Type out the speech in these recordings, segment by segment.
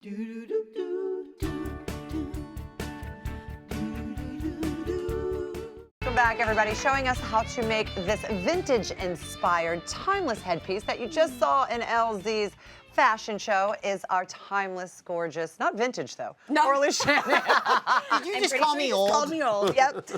Welcome back, everybody, showing us how to make this vintage-inspired, timeless headpiece that you just saw in LZ's fashion show is our timeless, gorgeous, not vintage though, Orly Shani. Did you just call me old? Called me old, yep.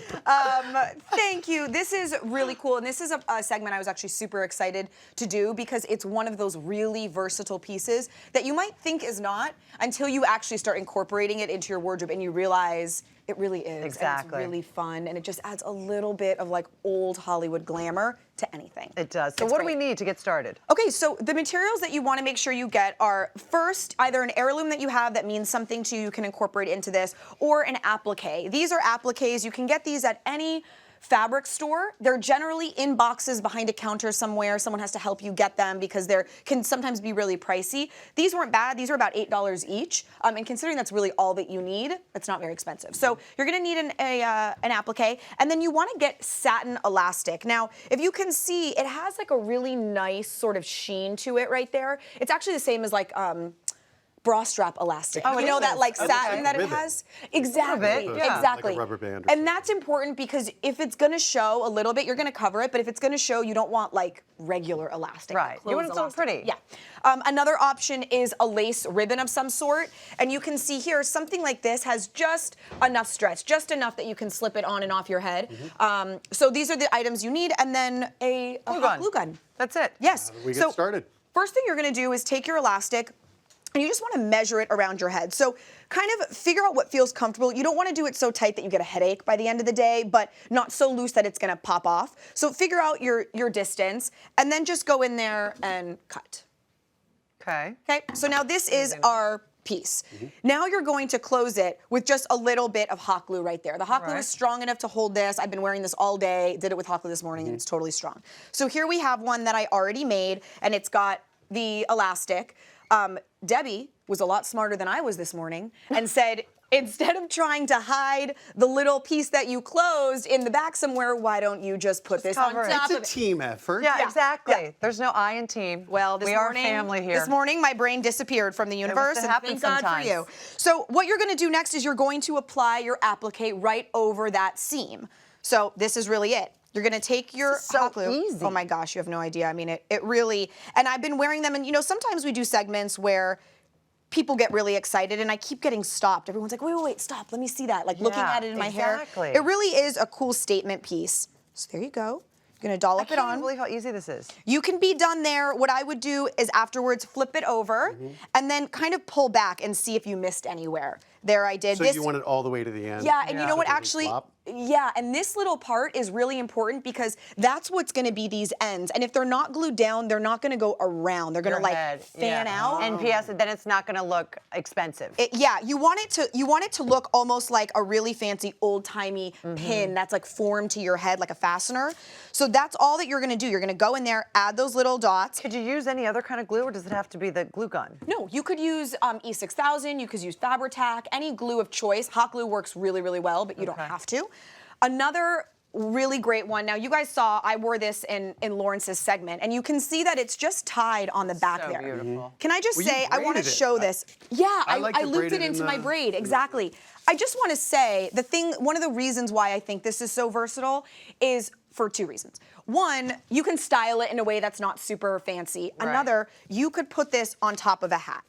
Thank you. This is really cool, and this is a segment I was actually super excited to do because it's one of those really versatile pieces that you might think is not until you actually start incorporating it into your wardrobe and you realize it really is. Exactly. And it's really fun, and it just adds a little bit of like old Hollywood glamour to anything. It does. So what do we need to get started? Okay, so the materials that you want to make sure you get are first either an heirloom that you have that means something to you, can incorporate into this, or an applique. These are appliques. You can get these at any fabric store. They're generally in boxes behind a counter somewhere. Someone has to help you get them because they can sometimes be really pricey. These weren't bad. These were about $8 each. And considering that's really all that you need, it's not very expensive. So you're going to need an applique, and then you want to get satin elastic. Now, if you can see, it has like a really nice sort of sheen to it right there. It's actually the same as like bra strap elastic. Oh, you know that like Okay. satin that it Ribbon. has? Exactly. Bit, yeah. Exactly. Like a rubber band or And that's important because if it's going to show a little bit, you're going to cover it. But if it's going to show, you don't want like regular elastic. Right. You want it to look pretty. Yeah. Another option is a lace ribbon of some sort. And you can see here, something like this has just enough stretch, just enough that you can slip it on and off your head. So these are the items you need. And then a hot glue gun. That's it. Yes. How do we get started? First thing you're going to do is take your elastic, and you just want to measure it around your head. So kind of figure out what feels comfortable. You don't want to do it so tight that you get a headache by the end of the day, but not so loose that it's going to pop off. So figure out your distance, and then just go in there and cut. Okay. Okay, so now this is our piece. Now you're going to close it with just a little bit of hot glue right there. The hot glue is strong enough to hold this. I've been wearing this all day, did it with hot glue this morning, and it's totally strong. So here we have one that I already made, and it's got the elastic. Debbie was a lot smarter than I was this morning and said, instead of trying to hide the little piece that you closed in the back somewhere, why don't you just put this on cover it. top of It's it? a team effort. Yeah, Yeah. exactly. Yeah. There's no I in team. Well, we are a family here. This morning, my brain disappeared from the universe, and happen thank God sometimes. for you. So what you're going to do next is you're going to apply your applique right over that seam. So this is really it. You're going to take your hot glue. easy. Oh my gosh, you have no idea. I mean, it really, and I've been wearing them, and you know, sometimes we do segments where people get really excited, and I keep getting stopped. Everyone's like, wait, stop, let me see that. Like looking at it in my hair. It really is a cool statement piece. So there you go. You're going to dollop it I on. can't believe how easy this is. You can be done there. What I would do is afterwards flip it over and then kind of pull back and see if you missed anywhere. There I did. So this, you want it all the way to the end? yeah, and you know what, So it doesn't actually, flop? yeah, and this little part is really important because that's what's going to be these ends. And if they're not glued down, they're not going to go around. They're going to like Head, fan out. And P.S. then it's not going to look expensive. Yeah, you want it to look almost like a really fancy old-timey pin that's like formed to your head like a fastener. So that's all that you're going to do. You're going to go in there, add those little dots. Could you use any other kind of glue, or does it have to be the glue gun? No, you could use E6000, you could use Fabri-Tac, any glue of choice. Hot glue works really, really well, but you don't have to. Another really great one. Now, you guys saw I wore this in Lawrence's segment, and you can see that it's just tied on the back there. Beautiful. Can I just Well, you say, I want to braided it. show this. Yeah, I like I to looped braid it it in into my the- braid, exactly. I just want to say, one of the reasons why I think this is so versatile is for two reasons. One, you can style it in a way that's not super fancy. Right. Another, you could put this on top of a hat.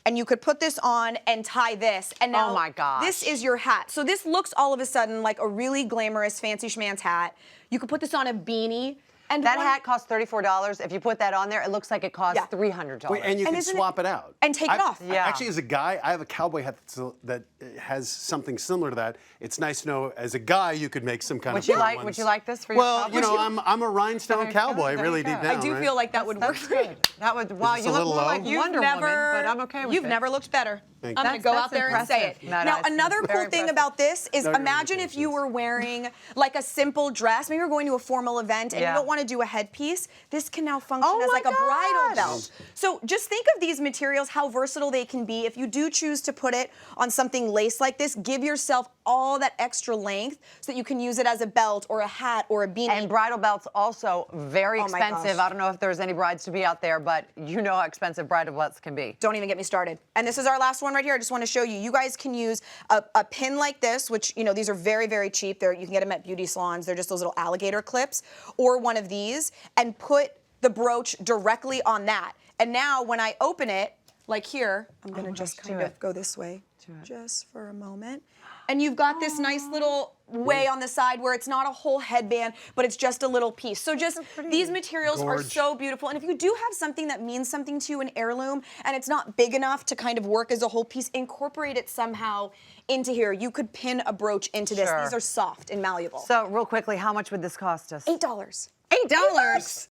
And you could put this on and tie this, and now Oh my gosh. this is your hat. So this looks all of a sudden like a really glamorous, fancy schman's hat. You could put this on a beanie. And That hat costs $34. If you put that on there, it looks like it costs Yeah. $300. Wait, and you can isn't it- swap it out. and take it off. Yeah. Actually, as a guy, I have a cowboy hat that has something similar to that. It's nice to know, as a guy, you could make some kind Would of you fun like? ones. Would you like this for your Well, cowboy? you know, I'm a rhinestone There you go, cowboy, there really you go. deep down. I do right? feel like that would work That's great. good. That would. Wow, this you a look little more low? like Wonder Woman, but I'm okay with You've it. never looked better. Thank I'm you. going to go That's out there and say it. impressive. No, Now, it's another very cool thing impressive. about this is No, you're imagine if you ridiculous. were wearing like a simple dress. Maybe you're going to a formal event and you Yeah. don't want to do a headpiece. This can now function Oh as my like a bridal gosh. belt. So just think of these materials, how versatile they can be. If you do choose to put it on something lace like this, give yourself all that extra length so that you can use it as a belt or a hat or a beanie. And bridal belts also very Oh my expensive. gosh. I don't know if there's any brides to be out there, but you know how expensive bridal belts can be. Don't even get me started. And this is our last one. one right here, I just want to show you. You guys can use a pin like this, which, you know, these are very, very cheap. You can get them at beauty salons. They're just those little alligator clips, or one of these, and put the brooch directly on that. And now when I open it, like here, I'm gonna just kind of go this way, just for a moment. And you've got this nice little way on the side where it's not a whole headband, but it's just a little piece. So just these materials are so beautiful. And if you do have something that means something to you, an heirloom, and it's not big enough to kind of work as a whole piece, incorporate it somehow into here. You could pin a brooch into this. These are soft and malleable. So real quickly, how much would this cost us? $8. $8?